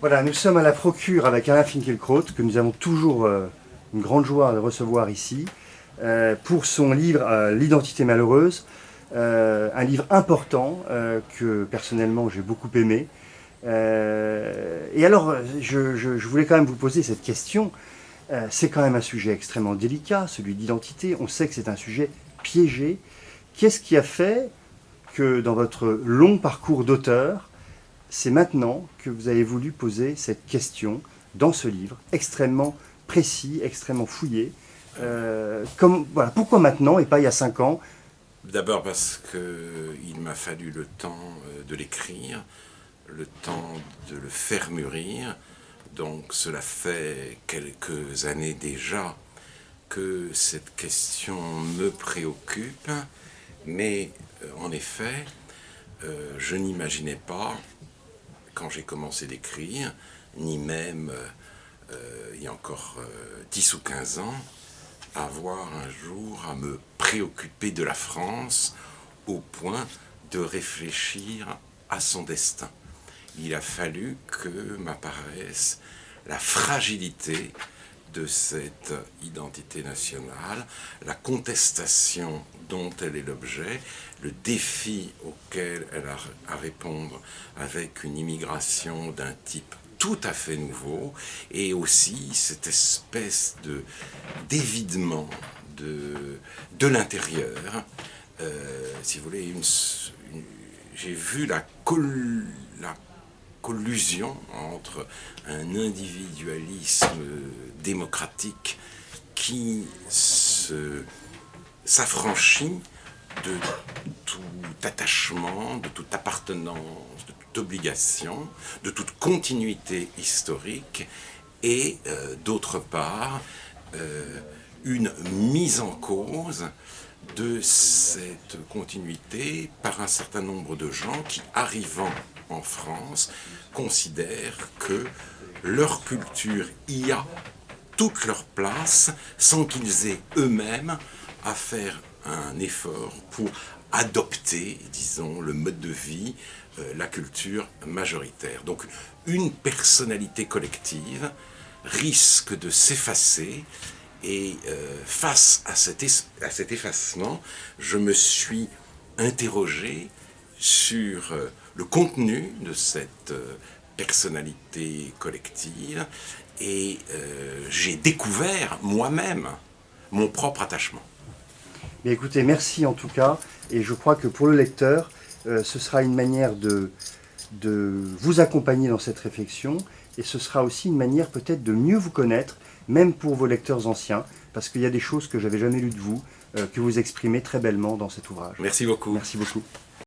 Voilà, nous sommes à la Procure avec Alain Finkielkraut, que nous avons toujours une grande joie de recevoir ici, pour son livre L'identité malheureuse, un livre important que personnellement j'ai beaucoup aimé. Et alors, je voulais quand même vous poser cette question. C'est quand même un sujet extrêmement délicat, celui d'identité. On sait que c'est un sujet piégé. Qu'est-ce qui a fait que dans votre long parcours d'auteur, c'est maintenant que vous avez voulu poser cette question dans ce livre, extrêmement précis, extrêmement fouillé. Voilà, pourquoi maintenant et pas il y a 5 ans? D'abord parce qu'il m'a fallu le temps de l'écrire, le temps de le faire mûrir. Donc cela fait quelques années déjà que cette question me préoccupe. Mais en effet, je n'imaginais pas, quand j'ai commencé d'écrire, ni même il y a encore 10 ou 15 ans, avoir un jour à me préoccuper de la France au point de réfléchir à son destin. Il a fallu que m'apparaisse la fragilité de cette identité nationale, la contestation dont elle est l'objet, le défi auquel elle a à répondre avec une immigration d'un type tout à fait nouveau, et aussi cette espèce d'évidement de l'intérieur. Si vous voulez, j'ai vu la collusion entre un individualisme démocratique qui s'affranchit de tout attachement, de toute appartenance, de toute obligation, de toute continuité historique, et d'autre part, une mise en cause de cette continuité par un certain nombre de gens qui, arrivant en France, considèrent que leur culture y a toute leur place sans qu'ils aient eux-mêmes à faire un effort pour adopter, disons, le mode de vie, la culture majoritaire. Donc une personnalité collective risque de s'effacer, et face à cet effacement, je me suis interrogé sur le contenu de cette personnalité collective, et j'ai découvert moi-même mon propre attachement. Mais écoutez, merci en tout cas, et je crois que pour le lecteur, ce sera une manière de vous accompagner dans cette réflexion, et ce sera aussi une manière peut-être de mieux vous connaître, même pour vos lecteurs anciens, parce qu'il y a des choses que j'avais jamais lues de vous, que vous exprimez très bellement dans cet ouvrage. Merci beaucoup. Merci beaucoup.